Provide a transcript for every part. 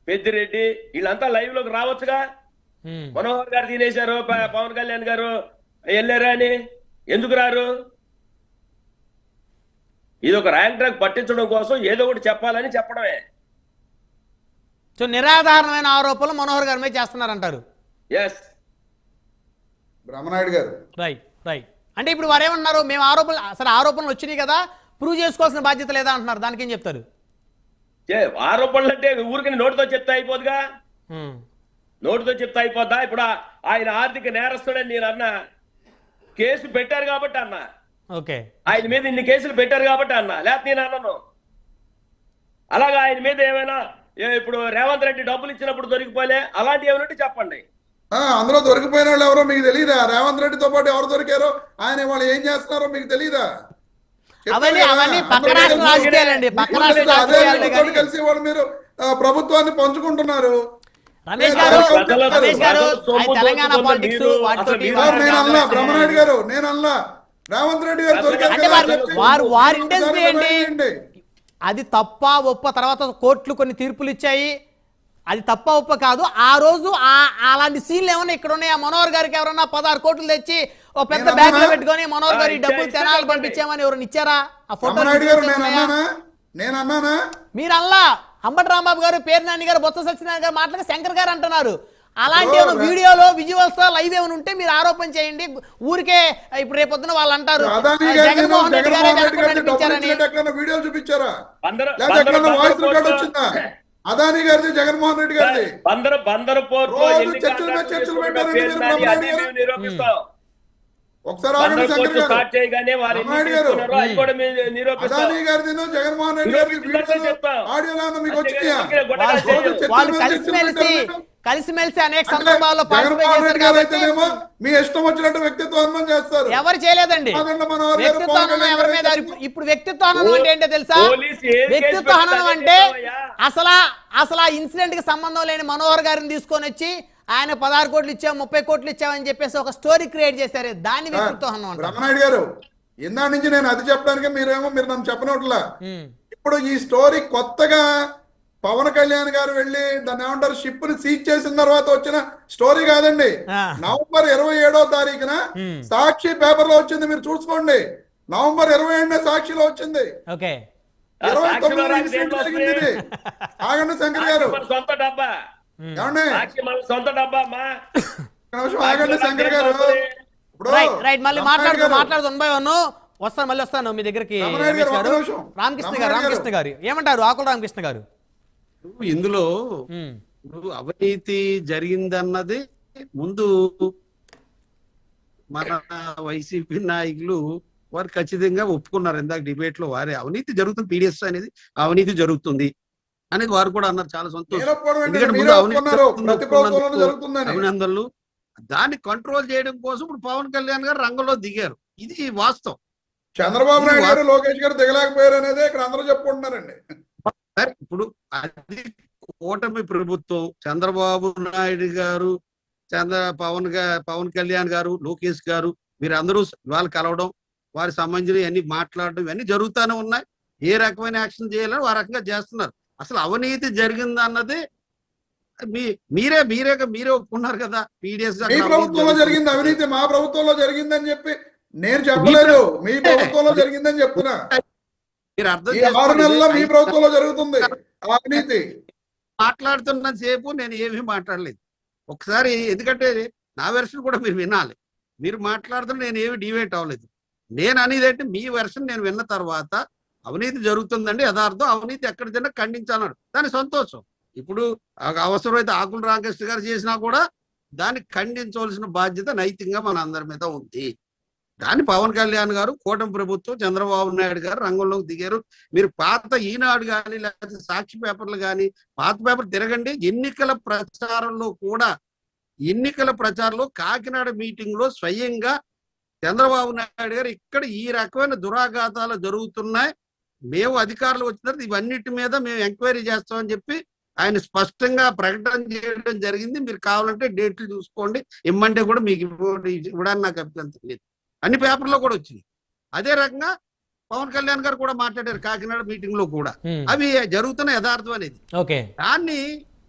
పెద్దిరెడ్డి వీళ్ళంతా లైవ్ లోకి రావచ్చుగా. మనోహర్ గారు తినేశారు, పవన్ కళ్యాణ్ గారు వెళ్ళారా అని ఎందుకు రారు? ఇది ఒక ర్యాంక్ ట్రాక్ పట్టించడం కోసం ఏదో ఒకటి చెప్పాలని చెప్పడమే. సో నిరాధారణమైన ఆరోపణలు మనోహర్ గారి మీద చేస్తున్నారంటారు. ఎస్ బ్రహ్మనాయుడు గారు. Right right. అంటే ఇప్పుడు వారు ఏమన్నారు, మేము ఆరోపణలు వచ్చినాయి కదా, ప్రూవ్ చేసుకోవాల్సిన బాధ్యత లేదా అంటున్నారు. దానికి ఏం చెప్తారు? ఆరోపణలు అంటే ఊరికి నోటితో చెప్తే అయిపోదుగా, నోటితో చెప్తే అయిపోద్దా? ఇప్పుడు ఆయన ఆర్థిక నేరస్తుడని నేను అన్నా, కేసు పెట్టారు కాబట్టి అన్నా, ఓకే, ఆయన మీద ఇన్ని కేసులు పెట్టారు కాబట్టి అన్నా, లేకపోతే నేను అన్నాను. అలాగా ఆయన మీద ఏమైనా ఇప్పుడు రేవంత్ రెడ్డి డబ్బులు ఇచ్చినప్పుడు దొరికిపోలే అలాంటి ఏమైనా చెప్పండి. అందులో దొరికిపోయిన వాళ్ళు ఎవరో మీకు తెలియదా? రేవంత్ రెడ్డితో పాటు ఎవరు దొరికారో, ఆయన వాళ్ళు ఏం చేస్తున్నారో మీకు తెలియదా? కలిసి వాళ్ళు మీరు ప్రభుత్వాన్ని పంచుకుంటున్నారు. బ్రహ్మనాయుడు గారు నేను అల్లా, రేవంత్ రెడ్డి గారు దొరికారు. అది తప్ప ఒప్ప తర్వాత కోర్టులు కొన్ని తీర్పులు ఇచ్చాయి, అది తప్ప ఒప్ప కాదు. ఆ రోజు అలాంటి సీన్లు ఏమన్నా ఇక్కడ ఉన్నాయి? మనోహర్ గారికి ఎవరన్నా 16 కోట్లు తెచ్చి ఓ పెద్ద బ్యాగ్ లో పెట్టుకొని మనోహర్ గారి డబ్బులు తెనాలి పంపించామని ఎవరైనా ఇచ్చారా? ఆ ఫోటో మీరు అల్లా అంబటి రాంబాబు గారు, పేరు నాని గారు, బొత్స సత్యనారాయణ గారు మాట్లాడి శంకర్ గారు అంటున్నారు. అలాంటి వీడియోలో విజువల్స్ లైవ్ ఏమైనా ఉంటే మీరు ఆరోపణ చేయండి. ఊరికే ఇప్పుడు రేపొద్దున వాళ్ళు అంటారు జగన్మోహన్ రెడ్డి గారే వీడియోలు చూపించారా? అదానీ గారిది, జగన్మోహన్ రెడ్డి గారిది ఒకసారి అదానీ గారిది జగన్మోహన్ రెడ్డి గారి ఆడియోలో మీకు వచ్చినాయా? కలిసిమెలిసి అనేక సందర్భాల్లో మీ ఇష్టం వచ్చినట్టు వ్యక్తిత్వ హననం చేస్తారు. ఎవరు చేయలేదండి వ్యక్తిత్వ హననం ఎవరి మీద. ఇప్పుడు వ్యక్తిత్వ హననం అంటే ఏంటో తెలుసా? వ్యక్తిత్వ హననం అంటే అసలు ఆ ఇన్సిడెంట్ కి సంబంధం లేని మనోహర్ గారిని తీసుకొని వచ్చి ఆయన 16 కోట్లు ఇచ్చాం, 30 కోట్లు ఇచ్చామని చెప్పేసి ఒక స్టోరీ క్రియేట్ చేశారు. దాన్ని వ్యక్తిత్వ హననం అంటారు. బ్రహ్మనాయుడు గారు ఇందా నుంచి నేను అది చెప్పడానికి మీరు నన్ను చెప్పనట్లా. ఇప్పుడు ఈ స్టోరీ కొత్తగా పవన్ కళ్యాణ్ గారు వెళ్ళి దాన్ని ఏమంటారు, షిప్ ని సీజ్ చేసిన తర్వాత వచ్చిన స్టోరీ కాదండి. నవంబర్ 27వ తారీఖున సాక్షి పేపర్ లో వచ్చింది, మీరు చూసుకోండి. నవంబర్ 27 సాక్షిలో వచ్చింది. 29 ఇన్సిడెంట్ జరిగింది ఇది. ఆగండి శంకర్ గారు, ఏమండి ఆగండి శంకర్ గారు. మళ్ళీ వస్తాను మీ దగ్గరికి. రామకృష్ణ గారు ఏమంటారు? ఆకుల రామకృష్ణ గారు, ఇందులో అవినీతి జరిగిందన్నది ముందు మన వైసీపీ నాయకులు వారు ఖచ్చితంగా ఒప్పుకున్నారు. ఇందాక డిబేట్ లో వారే అవినీతి జరుగుతుంది, పీడిఎస్ అనేది అవినీతి జరుగుతుంది అనేది వారు కూడా అన్నారు. చాలా సంతోషం. ఎందుకంటే ముందు అభినందనలు. దాన్ని కంట్రోల్ చేయడం కోసం ఇప్పుడు పవన్ కళ్యాణ్ గారు రంగంలో దిగారు. ఇది వాస్తవం. చంద్రబాబు నాయుడు గారు, లోకేష్ గారు దిగలేకపోయారు అనేది ఇక్కడ అందరూ చెప్పుకుంటున్నారండి. ఇప్పుడు అది కూటమి ప్రభుత్వం, చంద్రబాబు నాయుడు గారు, పవన్ కళ్యాణ్ గారు, లోకేష్ గారు, మీరందరూ వాళ్ళు కలవడం, వారి సంబంధించిన అన్ని మాట్లాడడం, ఇవన్నీ జరుగుతూనే ఉన్నాయి. ఏ రకమైన యాక్షన్ చేయాలని ఆ రకంగా చేస్తున్నారు. అసలు అవినీతి జరిగింది అన్నది మీరే ఒప్పుకున్నారు కదా. పీడిఎస్ మీ ప్రభుత్వంలో జరిగింది అవినీతి, మా ప్రభుత్వంలో జరిగిందని చెప్పి నేను చెప్పలేదు. మీ ప్రభుత్వంలో జరిగిందని చెప్తున్నా. మీరు అర్థం 6 నెలల్లో మీ ప్రభుత్వంలో జరుగుతుంది అవినీతి. మాట్లాడుతున్న సేపు నేను ఏమీ మాట్లాడలేదు ఒకసారి. ఎందుకంటే నా వెర్షన్ కూడా మీరు వినాలి. మీరు మాట్లాడుతున్న నేను ఏమి డివేట్ అవ్వలేదు. నేను అనేది అంటే మీ వెర్షన్ నేను విన్న తర్వాత అవినీతి జరుగుతుందండి, యథార్థం, అవినీతి ఎక్కడ తిన్నా ఖండించాలన్నాడు. దాని సంతోషం. ఇప్పుడు అవసరమైతే ఆకుల రామకృష్ణ గారు చేసినా కూడా దాన్ని ఖండించవలసిన బాధ్యత నైతికంగా మన అందరి మీద ఉంది. దాన్ని పవన్ కళ్యాణ్ గారు, కూటమి ప్రభుత్వం, చంద్రబాబు నాయుడు గారు రంగంలోకి దిగారు. మీరు పాత ఈనాడు కానీ లేకపోతే సాక్షి పేపర్లు కానీ పాత పేపర్ తిరగండి. ఎన్నికల ప్రచారంలో కాకినాడ మీటింగ్ లో స్వయంగా చంద్రబాబు నాయుడు గారు ఇక్కడ ఈ రకమైన దురాఘాతాలు జరుగుతున్నాయి, మేము అధికారులు వచ్చిన తర్వాత ఇవన్నిటి మీద మేము ఎంక్వైరీ చేస్తామని చెప్పి ఆయన స్పష్టంగా ప్రకటన చేయడం జరిగింది. మీరు కావాలంటే డేట్లు చూసుకోండి, ఇమ్మంటే కూడా మీకు ఇవ్వడానికి నాకు అభ్యంతరం లేదు. అన్ని పేపర్లో కూడా వచ్చింది. అదే రకంగా పవన్ కళ్యాణ్ గారు కూడా మాట్లాడారు కాకినాడ మీటింగ్ లో కూడా. అవి జరుగుతున్న యథార్థం అనేది. దాన్ని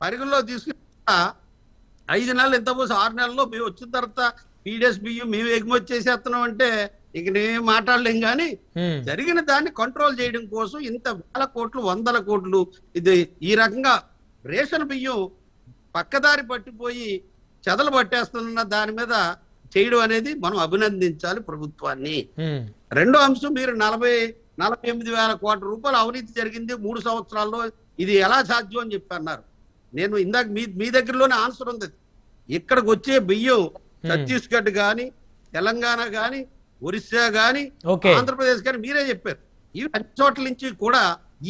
పరిగణలో తీసుకుని 5 నెలలు ఎంత పోసి 6 నెలల్లో మేము వచ్చిన తర్వాత పీడిఎస్ బియ్యం మేము ఎగుమతి చేసేస్తున్నాం అంటే ఇక నేనేం మాట్లాడలేం. కానీ జరిగిన దాన్ని కంట్రోల్ చేయడం కోసం ఇంత వేల కోట్లు 100 కోట్లు ఇది ఈ రకంగా రేషన్ బియ్యం పక్కదారి పట్టిపోయి చెదలు పట్టేస్తున్న దాని మీద చేయడం అనేది మనం అభినందించాలి ప్రభుత్వాన్ని. రెండో అంశం, మీరు 48,000 కోట్ల రూపాయలు అవినీతి జరిగింది 3 సంవత్సరాల్లో, ఇది ఎలా సాధ్యం అని చెప్పి అన్నారు. నేను ఇందాక మీ దగ్గరలోనే ఆన్సర్ ఉంది. ఇక్కడికి వచ్చే బియ్యం ఛత్తీస్గఢ్ గాని, తెలంగాణ గాని, ఒరిస్సా గాని, ఆంధ్రప్రదేశ్ గాని మీరే చెప్పారు. ఇవి అన్ని చోట్ల నుంచి కూడా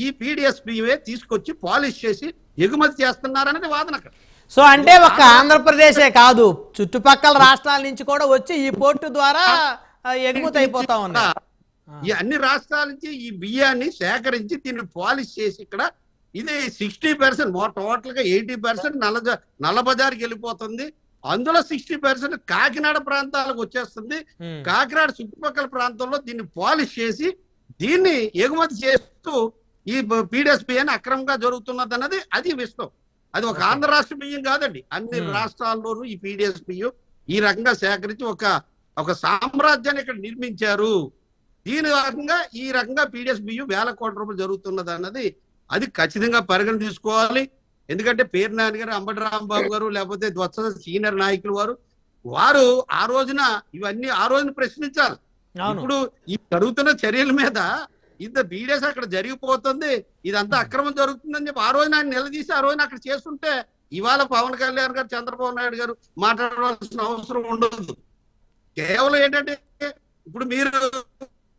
ఈ పీడిఎస్ బియ్యమే తీసుకొచ్చి పాలిష్ చేసి ఎగుమతి చేస్తున్నారనేది వాదన అక్కడ. సో అంటే ఒక ఆంధ్రప్రదేశే కాదు, చుట్టుపక్కల రాష్ట్రాల నుంచి కూడా వచ్చి ఈ పోర్టు ద్వారా ఎగుమతి అయిపోతా ఉన్నా. ఈ అన్ని రాష్ట్రాల నుంచి ఈ బియ్యాన్ని సేకరించి దీన్ని పాలిష్ చేసి ఇక్కడ ఇది 60% టోటల్ గా 80% నల్లబజార్కి వెళ్ళిపోతుంది. అందులో 60% కాకినాడ ప్రాంతాలకు వచ్చేస్తుంది. కాకినాడ చుట్టుపక్కల ప్రాంతంలో దీన్ని పాలిష్ చేసి దీన్ని ఎగుమతి చేస్తూ ఈ పీడిఎస్ బియ్యాన్ని అక్రమంగా జరుగుతున్నది అన్నది అది విషయం. అది ఒక ఆంధ్ర రాష్ట్ర బియ్యం కాదండి, అన్ని రాష్ట్రాల్లోనూ ఈ పీడిఎస్ బియ్యం ఈ రకంగా సేకరించి ఒక సామ్రాజ్యాన్ని ఇక్కడ నిర్మించారు. దీని రకంగా ఈ రకంగా పీడిఎస్ బియ్యం వేల కోట్ల రూపాయలు జరుగుతున్నది అన్నది అది ఖచ్చితంగా పరిగణ తీసుకోవాలి. ఎందుకంటే పేర్నాని గారు, అంబటి రాంబాబు గారు, లేకపోతే వత్స సీనియర్ నాయకులు వారు ఆ రోజున ఇవన్నీ ఆ రోజున ప్రశ్నించాలి. ఇప్పుడు ఈ జరుగుతున్న చర్యల మీద ఇంత బీడీఎస్ అక్కడ జరిగిపోతుంది, ఇదంతా అక్రమం జరుగుతుందని చెప్పి ఆ రోజున ఆయన నిలదీసి ఆ రోజున అక్కడ చేస్తుంటే ఇవాళ పవన్ కళ్యాణ్ గారు, చంద్రబాబు నాయుడు గారు మాట్లాడవలసిన అవసరం ఉండదు. కేవలం ఏంటంటే ఇప్పుడు మీరు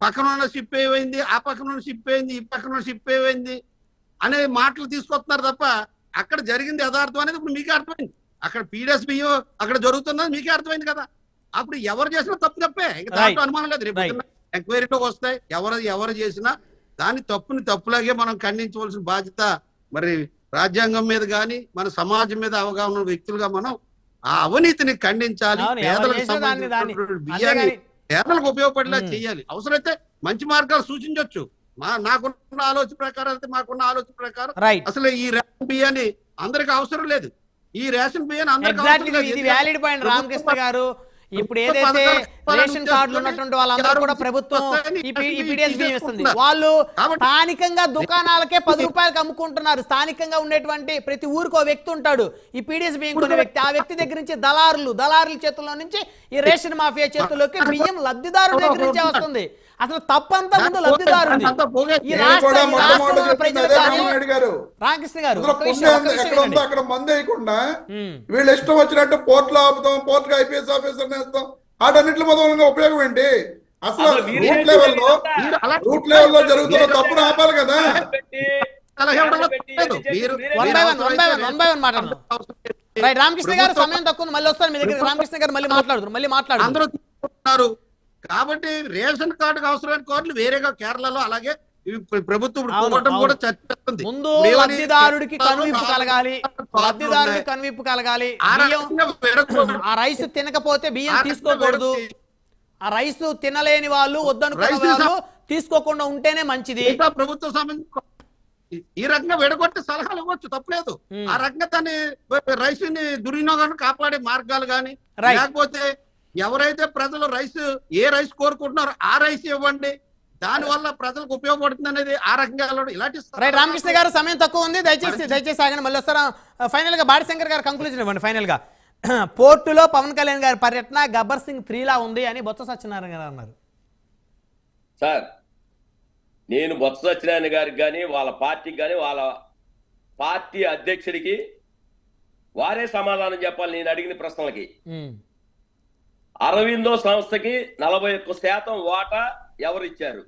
పక్కన ఉన్న షిప్ ఏమైంది, ఆ పక్కన ఉన్న షిప్ అయింది, ఈ పక్కన ఉన్న షిప్ ఏమైంది అనే మాటలు తీసుకొస్తున్నారు తప్ప అక్కడ జరిగింది యథార్థం అనేది ఇప్పుడు మీకే అర్థమైంది. అక్కడ పీడిఎస్ బియ్యం అక్కడ జరుగుతున్నది మీకే అర్థమైంది కదా. అప్పుడు ఎవరు చేసినా తప్పే, ఇంకా దాంట్లో అనుమానం లేదు. రేపు ఎంక్వైరీలో వస్తాయి, ఎవరు చేసినా దాని తప్పుని తప్పులాగే మనం ఖండించవలసిన బాధ్యత మరి రాజ్యాంగం మీద కానీ మన సమాజం మీద అవగాహన వ్యక్తులుగా మనం ఆ అవినీతిని ఖండించాలి. పేదలకు సంబంధించినటువంటి బియ్యాన్ని పేదలకు ఉపయోగపడేలా చేయాలి. అవసరమైతే మంచి మార్గాలు సూచించవచ్చు. నాకున్న ఆలోచన ప్రకారం అయితే మాకున్న ఆలోచన ప్రకారం అసలు ఈ రేషన్ బియ్యాన్ని అందరికి అవసరం లేదు. ఈ రేషన్ బియ్యాన్ని అందరికి రామకృష్ణ గారు ఇప్పుడు ఏదైతే రేషన్ కార్డులు ఉన్నటువంటి వాళ్ళందరూ కూడా ప్రభుత్వం ఈ పీడిఎస్ బియ్యం ఇస్తుంది. వాళ్ళు స్థానికంగా దుకాణాలకే 10 రూపాయలకు అమ్ముకుంటున్నారు. స్థానికంగా ఉండేటువంటి ప్రతి ఊరికి ఒక వ్యక్తి ఉంటాడు, ఈ పీడిఎస్ బియ్యం కొనే వ్యక్తి. ఆ వ్యక్తి దగ్గర నుంచి దళారుల చేతుల్లో నుంచి ఈ రేషన్ మాఫియా చేతుల్లోకి బియ్యం లబ్ధిదారు దగ్గర నుంచే వస్తుంది. అసలు తప్పంతా ముందు లబ్ధిదారుంది. రామకృష్ణ గారు అక్కడ మంది వేయకుండా వీళ్ళు ఇష్టం వచ్చినట్టు పోర్టులో ఆపుతాం, పోర్టుకి ఐపీఎస్ ఆఫీసర్ నేస్తాం, వాటన్నిటి మూలంగా ఉపయోగం ఏంటి? అసలు రూట్ లెవెల్లో జరుగుతున్న తప్పును ఆపాలి కదా. రామకృష్ణ గారు సమయం తక్కువ, మళ్ళీ వస్తారు మీ దగ్గర. రామకృష్ణ గారు మళ్ళీ మాట్లాడుతున్నారు. కాబట్టి రేషన్ కార్డుకు అవసరమైన కార్డులు వేరేగా కేరళలో అలాగే ప్రభుత్వం కూడా చర్చిస్తుంది. ముందు లబ్ధిదారుడికి కనువిప్పు కలగాలి. ఆ రైస్ తినకపోతే బియ్యం తీసుకోకూడదు. ఆ రైస్ తినలేని వాళ్ళు, వద్దనుకున్న వాళ్ళు తీసుకోకుండా ఉంటేనే మంచిది. ప్రభుత్వం సంబంధించి ఈ రకంగా విడగొట్టి సలహాలు ఇవ్వచ్చు, తప్పలేదు. ఆ రకంగా దాన్ని రైస్ ని దుర్వినియోగాన్ని కాపాడే మార్గాలు గాని, లేకపోతే ఎవరైతే ప్రజలు ఏ రైస్ కోరుకుంటున్నారో ఆ రైస్ ఇవ్వండి, దాని వల్ల ప్రజలకు ఉపయోగపడుతుంది అనేది ఆ రకంగా ఇలాంటి. రామకృష్ణ గారు సమయం తక్కువ ఉంది, దయచేసి ఆగండి, మళ్ళీ వస్తారా. ఫైనల్ గా బాడిశంకర్ గారు కంక్లూజన్ ఇవ్వండి. ఫైనల్ గా పోర్టులో పవన్ కళ్యాణ్ గారి పర్యటన గబ్బర్ సింగ్ 3 లా ఉంది అని బొత్స సత్యనారాయణ గారు అన్నారు. సార్, నేను బొత్స సత్యనారాయణ గారికి కానీ, వాళ్ళ పార్టీకి కానీ, వాళ్ళ పార్టీ అధ్యక్షుడికి వారే సమాధానం చెప్పాలి నేను అడిగిన ప్రశ్నలకి. అరవిందో సంస్థకి 41% వాటా ఎవరు ఇచ్చారు?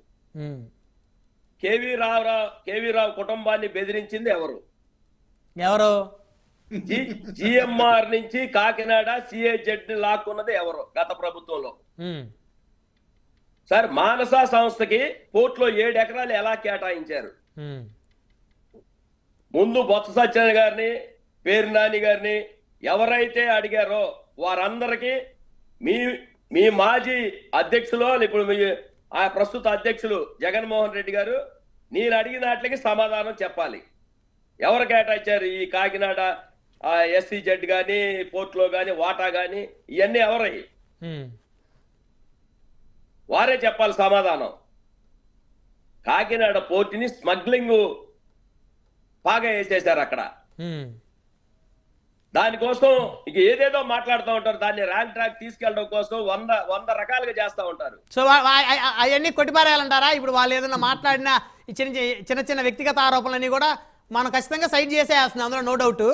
కేవీ రావు కుటుంబాన్ని బెదిరించింది ఎవరు? జిఎంఆర్ నుంచి కాకినాడ సిఏజెడ్ లాక్కున్నది ఎవరు గత ప్రభుత్వంలో? సార్, మానస సంస్థకి పోర్టులో 7 ఎకరాలు ఎలా కేటాయించారు? ముందు బొత్స సత్యనారాయణ గారిని, పేర్నాని గారిని ఎవరైతే అడిగారో వారందరికీ మీ మాజీ అధ్యక్షులు, ఇప్పుడు ఆ ప్రస్తుత అధ్యక్షులు జగన్మోహన్ రెడ్డి గారు నేను అడిగిన వాటికి సమాధానం చెప్పాలి. ఎవరు కేటాయించారు ఈ కాకినాడ ఆ SEZ కానీ పోర్ట్లో కానీ వాటా కానీ ఇవన్నీ ఎవరై వారే చెప్పాలి సమాధానం. కాకినాడ పోర్టుని స్మగ్లింగ్ బాగా వేసేశారు అక్కడ. దానికోసం ఇక ఏదేదో మాట్లాడుతూ ఉంటారు. దాన్ని ర్యాంక్ ట్రాక్ తీసుకెళ్ళడం కోసం వంద రకాలుగా చేస్తూ ఉంటారు. సో అవన్నీ కొట్టిపారేయాలంటారా? ఇప్పుడు వాళ్ళు ఏదైనా మాట్లాడిన చిన్న చిన్న వ్యక్తిగత ఆరోపణలన్నీ కూడా మనం ఖచ్చితంగా సైడ్ చేసేయాల్సింది, అందులో నో డౌట్.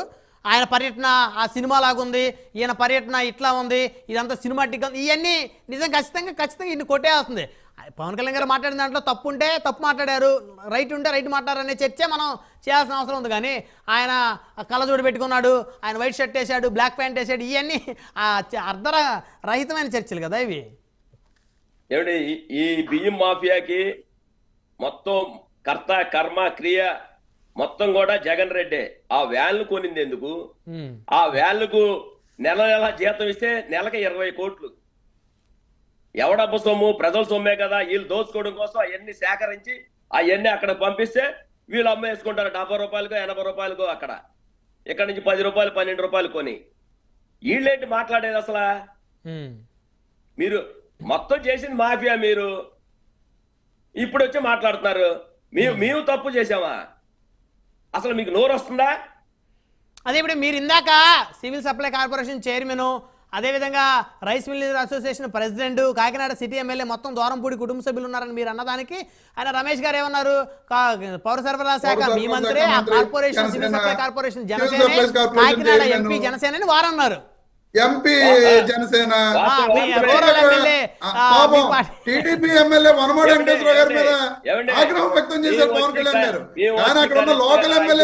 ఆయన పర్యటన ఆ సినిమా లాగుంది, ఈయన పర్యటన ఇట్లా ఉంది, ఇదంతా సినిమాటిక్ ఉంది, ఇవన్నీ నిజం ఖచ్చితంగా ఇన్ని కొట్టేస్తుంది. పవన్ కళ్యాణ్ గారు మాట్లాడిన దాంట్లో తప్పు ఉంటే తప్పు మాట్లాడారు, రైట్ ఉంటే రైట్ మాట్లాడారనే చర్చ మనం చేయాల్సిన అవసరం ఉంది. కానీ ఆయన కళ్ళజోడు పెట్టుకున్నాడు, ఆయన వైట్ షర్ట్ వేసాడు, బ్లాక్ ప్యాంట్ వేసాడు, ఇవన్నీ అర్ధరహితమైన చర్చలు కదా ఇవి. ఏమిటి ఈ బియ్యం మాఫియాకి మొత్తం కర్త కర్మ క్రియ మొత్తం కూడా జగన్ రెడ్డి. ఆ వ్యాన్లు కొనింది ఎందుకు? ఆ వ్యాన్లకు నెల జీతం ఇస్తే నెలకి 20 కోట్లు. ఎవడబ్బ సొమ్ము? ప్రజల సొమ్మే కదా. వీళ్ళు దోచుకోవడం కోసం అవన్నీ సేకరించి అవన్నీ అక్కడ పంపిస్తే వీళ్ళు అమ్మేసుకుంటారు 70 రూపాయలకో 80 రూపాయలకో. అక్కడ ఇక్కడ నుంచి 10 రూపాయలు 12 రూపాయలు కొని వీళ్ళేంటి మాట్లాడేది? అసలు మీరు మొత్తం చేసింది మాఫియా, మీరు ఇప్పుడు వచ్చి మాట్లాడుతున్నారు మేము తప్పు చేసామా? అసలు మీకు నోరు వస్తుందా? అదే ఇప్పుడు మీరు ఇందాక సివిల్ సప్లై కార్పొరేషన్ చైర్మన్, అదేవిధంగా rice Miller association president, Kakinada city MLA, మొత్తం దూరంపూడి కుటుంబ సభ్యులు ఉన్నారని మీరు అన్నదానికి ఆయన రమేష్ గారు ఏమన్నారు? పౌర సరఫరా శాఖ మీ మంత్రి, ఆ corporation civil supply corporation Janasena, Kakinada MP Janasena అని వారన్నారు. MP Janasena TDP MLA Vanamadi Venkateswara గారి మీద ఆగ్రహం వ్యక్తం చేశారు పవన్ కళ్యాణ్ గారు. కానీ అక్కడ ఉన్న లోకల్ ఎమ్మెల్యే